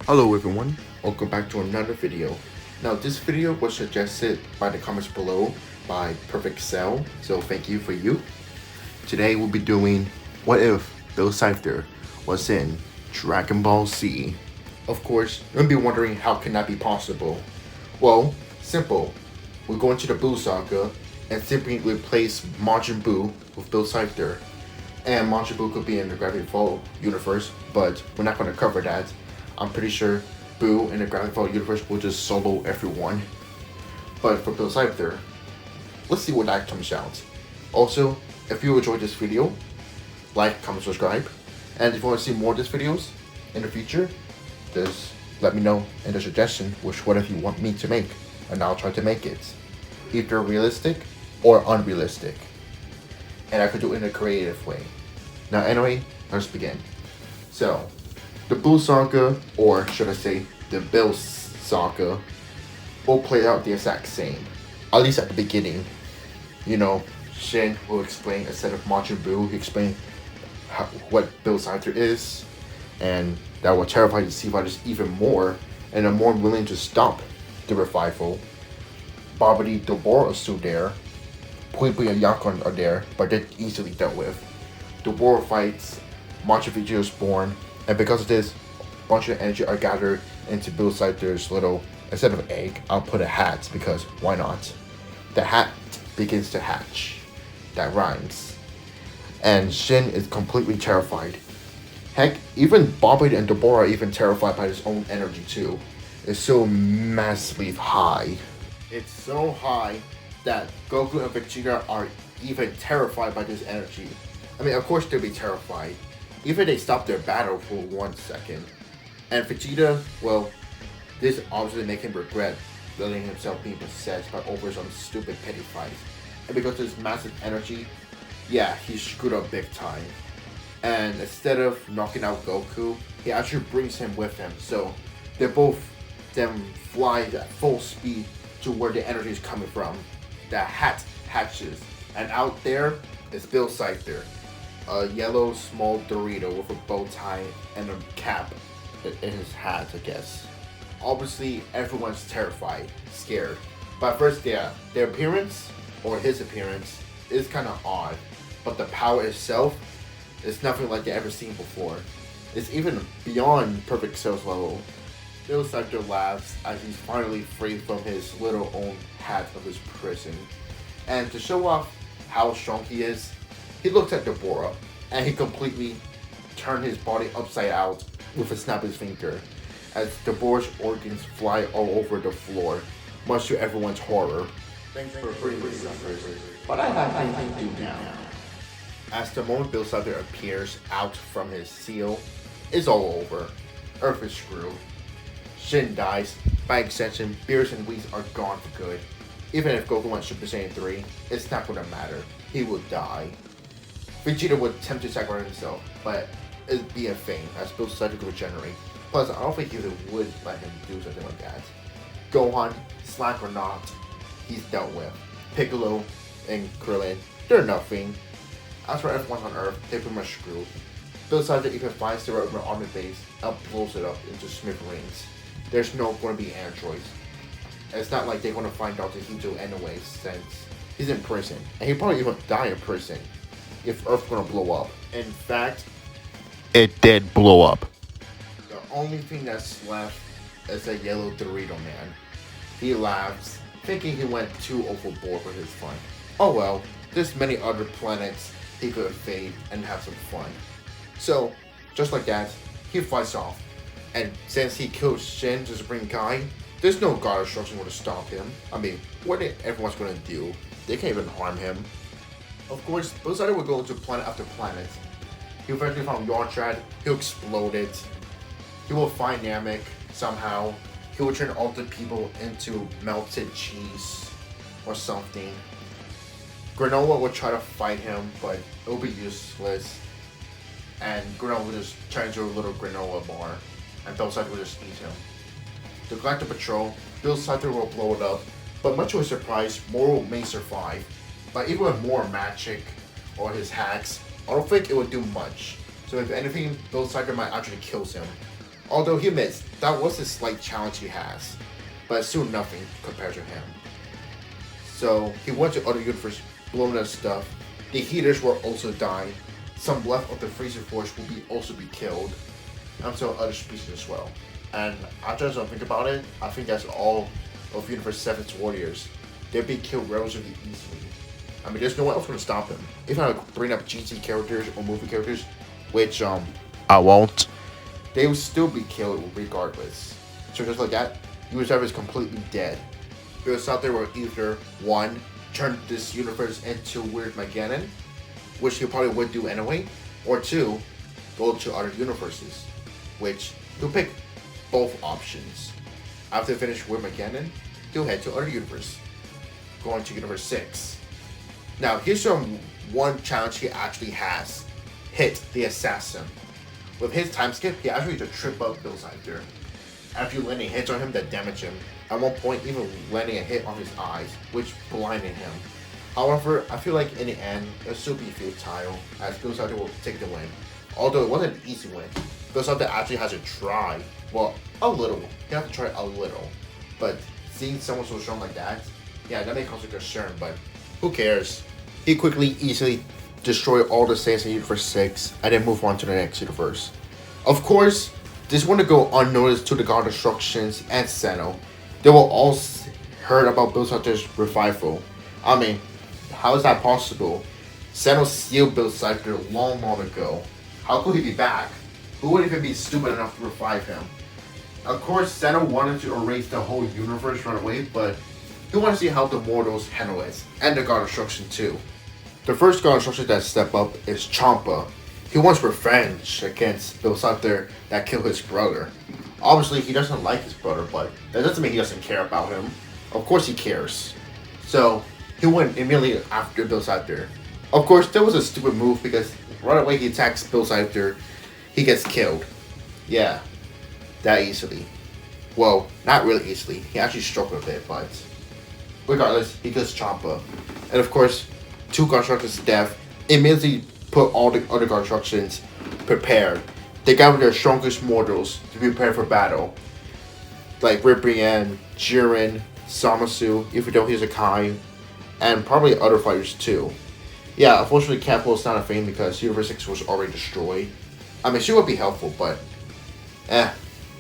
Hello everyone, welcome back to another video. Now this video was suggested by the comments below by Perfect Cell, so thank you for you. Today we'll be doing what if Bill Cipher was in Dragon Ball Z. Of course, you'll be wondering how can that be possible. Well, simple. We'll go into the Buu saga and simply replace Majin Buu with Bill Cipher. And Majin Buu could be in the Gravity Fall universe, but we're not going to cover that. I'm pretty sure Boo in the Gravity Fall universe will just solo everyone. But for Bill Cipher, let's see what that comes out. Also, if you enjoyed this video, like, comment, subscribe. And if you want to see more of these videos in the future, just let me know in the suggestion which one of you want me to make, and I'll try to make it. Either realistic or unrealistic. And I could do it in a creative way. Now anyway, let's begin. So, the Buu saga, or should I say, the Bill saga, will play out the exact same. At least at the beginning. You know, Shin will explain instead of Majin Buu, he explain what Bill Cipher is, and that will terrify the Sea Fighters even more, and are more willing to stop the revival. Babidi Dobor are still there. Pui Pui and Yakon are there, but they're easily dealt with. Dobor fights, Majin Vegeta is born, and because of this, a bunch of energy are gathered into Bill Cipher's little, instead of egg, I'll put a hat, because why not? The hat begins to hatch. That rhymes. And Shin is completely terrified. Heck, even Babidi and Deborah are even terrified by his own energy too. It's so massively high. It's so high that Goku and Vegeta are even terrified by this energy. I mean, of course they'll be terrified. Even they stop their battle for 1 second. And Vegeta, well, this obviously make him regret letting himself be possessed by over some stupid petty fights. And because of his massive energy, yeah, he screwed up big time. And instead of knocking out Goku, he actually brings him with him. So they both then fly at full speed to where the energy is coming from. The hat hatches. And out there is Bill Cipher. A yellow small Dorito with a bow tie and a cap in his hat, I guess. Obviously, everyone's terrified, scared. But first, yeah, their appearance, or his appearance, is kind of odd. But the power itself is nothing like they've ever seen before. It's even beyond Perfect Cell's level. Bill Cipher laughs as he's finally freed from his little own hat of his prison. And to show off how strong he is, he looks at Deborah, and he completely turned his body upside out with a snap of his finger, as Deborah's organs fly all over the floor, much to everyone's horror. Thanks for bringing this up, but I have things to do now. As the moment Bill Cipher appears out from his seal, it's all over. Earth is screwed. Shin dies. By extension, Beerus and Whis are gone for good. Even if Goku went Super Saiyan 3, it's not gonna matter. He will die. Vegeta would attempt to sacrifice himself, but it'd be a feint as Bill Cipher could regenerate. Plus, I don't think he would let him do something like that. Gohan, slack or not, he's dealt with. Piccolo and Krillin, they're nothing. As for everyone on Earth, they're pretty much screwed. Bill Cipher even finds the Red Army base and blows it up into smithereens. There's no going to be androids. It's not like they're going to find Dr. Hito anyway, since he's in prison, and he'll probably even die in prison if Earth's gonna blow up. In fact, it did blow up. The only thing that's left is a yellow Dorito man. He laughs, thinking he went too overboard with his fun. Oh well, there's many other planets he could invade and have some fun. So, just like that, he fights off. And since he killed Shin, the Supreme Kai, there's no god instruction going to stop him. I mean, what is everyone's gonna do? They can't even harm him. Of course, Bill Cipher will go into planet after planet. He'll eventually find Yardrad, he'll explode it. He will find Namek somehow. He will turn all the people into melted cheese or something. Granola will try to fight him, but it'll be useless. And Granola will just turn into a little granola bar, and Bill Cipher will just eat him. The Galactic Patrol, Bill Cipher will blow it up, but much to his surprise, Moro may survive. But even with more magic or his hacks, I don't think it would do much. So if anything, Bill Cipher might actually kill him. Although he admits that was a slight challenge he has, but it's still nothing compared to him. So he went to other universes, blowing up stuff. The heaters will also die. Some left of the freezer force will also be killed. And so other species as well. And after I think about it, I think that's all of Universe 7's warriors. They'd be killed relatively easily. I mean, there's no one else going to stop them. If I bring up GT characters or movie characters, which I won't, they will still be killed regardless. So just like that, Universe 7 is completely dead. Because out there will either, one, turn this universe into Weird Mageddon, which he probably would do anyway, or two, go to other universes, which he'll pick both options. After finish Weird Mageddon, he'll head to other universe, going to Universe 6. Now, here's one challenge he actually has. Hit the Assassin. With his time skip, he actually to trip up Bill Cipher. After landing hits on him that damage him, at one point even landing a hit on his eyes, which blinded him. However, I feel like in the end, it'll still be futile, as Bill Cipher will take the win. Although it wasn't an easy win, Bill Cipher actually has to try, well, a little. He has to try a little. But seeing someone so strong like that, yeah, that may cause a concern, but who cares? He quickly, easily destroyed all the Saints in Universe 6, and then move on to the next universe. Of course, this wouldn't go unnoticed to the God Destructions and Seno. They will all heard about Bill Cipher's revival. I mean, how is that possible? Seno sealed Bill Cipher long ago. How could he be back? Who would even be stupid enough to revive him? Of course, Seno wanted to erase the whole universe right away, but he wanted to see how the mortals handle it, and the God Destruction too. The first God Destruction that step up is Champa. He wants revenge against Bill Cipher that killed his brother. Obviously, he doesn't like his brother, but that doesn't mean he doesn't care about him. Of course he cares. So, he went immediately after Bill Cipher. Of course, that was a stupid move because right away he attacks Bill Cipher, he gets killed. Yeah, that easily. Well, not really easily. He actually struck a bit, but regardless, he kills Champa. And of course, two God Destructions' death immediately put all the other God Destructions prepared. They gathered their strongest mortals to be prepared for battle. Like Ribrianne, Jiren, Samasu, even though he's a Kai, and probably other fighters too. Yeah, unfortunately Capel is not a thing because Universe 6 was already destroyed. I mean, she would be helpful, but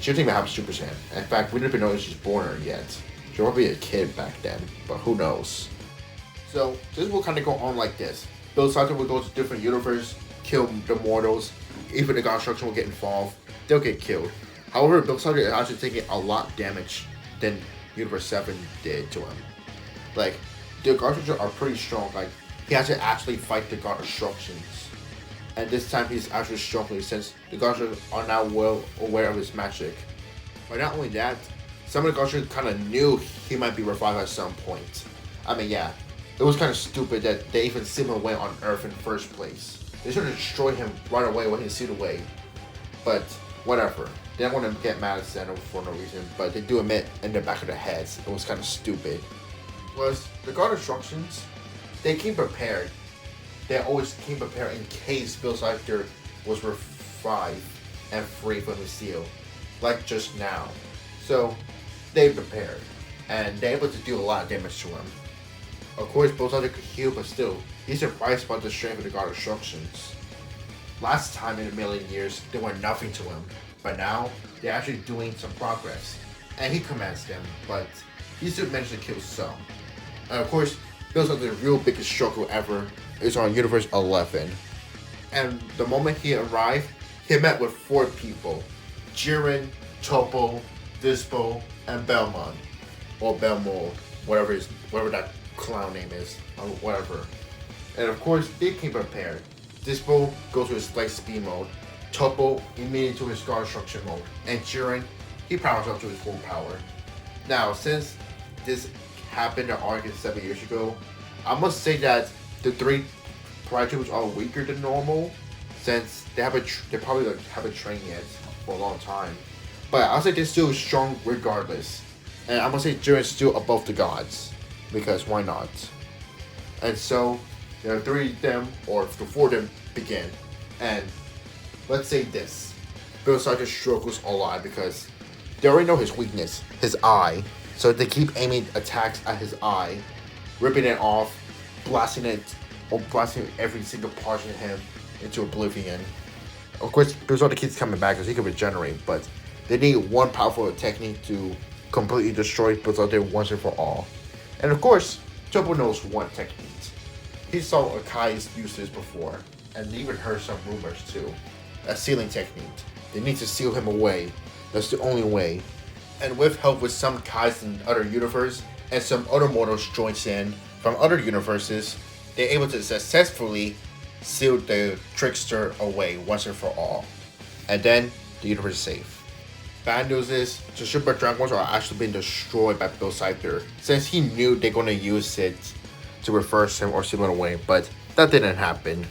she didn't even have a Super Saiyan. In fact, we didn't even know she's born yet. She was probably a kid back then, but who knows. So, this will kind of go on like this. Bill Cipher will go to different universes, kill the mortals, even the God Destruction will get involved, they'll get killed. However, Bill Cipher is actually taking a lot damage than Universe 7 did to him. Like, the God Destructions are pretty strong, like, he has to actually fight the God Destructions. And this time he's actually struggling since the God Destructions are now well aware of his magic. But not only that, some of the God Destructions kind of knew he might be revived at some point. I mean, yeah, it was kind of stupid that they even sent him away on Earth in the first place. They should have destroyed him right away when he sealed away. But whatever. They don't want to get mad at Seno for no reason, but they do admit in the back of their heads it was kind of stupid. Was the God Destructions, they came prepared. They always came prepared in case Bill Cipher was revived and free from the seal, like just now. So they prepared, and they're able to do a lot of damage to him. Of course, Bill Cipher could heal, but still, he's surprised by the strength of the God Destructions. Last time in a million years, they were nothing to him, but now they're actually doing some progress, and he commands them, but he still managed to kill some. And of course, Bill Cipher's real biggest struggle ever is on Universe 11. And the moment he arrived, he met with 4 people. Jiren, Topo, Dispo, and Belmont. Or Belmont, whatever that clown name is, or whatever. And of course, they came prepared. Dispo goes to his light speed mode. Topo immediately to his God Destruction mode. And Jiren, he powers up to his full power. Now, since this happened in August 7 years ago, I must say that the 3 Pride are weaker than normal, since they probably haven't trained yet for a long time. But I'll say they're still strong regardless. And I'm gonna say Jiren's still above the gods, because why not? And so, there are 3 of them, or the 4 of them begin. And let's say this. Bill Cipher struggles a lot because they already know his weakness, his eye. So they keep aiming attacks at his eye, ripping it off, blasting it, or blasting every single part of him into oblivion. Of course, Bill keeps coming back because he can regenerate, but they need one powerful technique to completely destroy Bill once and for all. And of course, Turbo knows one technique. He saw Akai's use this before, and even heard some rumors too. A sealing technique. They need to seal him away. That's the only way. And with help with some Kais in other universe, and some other mortals joins in from other universes, they're able to successfully seal the trickster away once and for all. And then, the universe is safe. Bad news is, the Super Dragons are actually being destroyed by Bill Cipher, since he knew they're going to use it to reverse him or seal him away, but that didn't happen.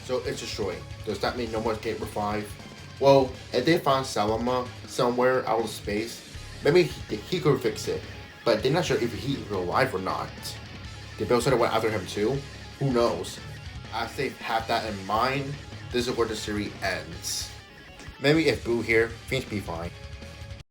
So it's destroyed. Does that mean no more get revived? Well, if they found Salama somewhere out of space, maybe he could fix it, but they're not sure if he's alive or not. Did Bill Cipher went after him too? Who knows? As they have that in mind, this is where the series ends. Maybe if Boo here, things be fine.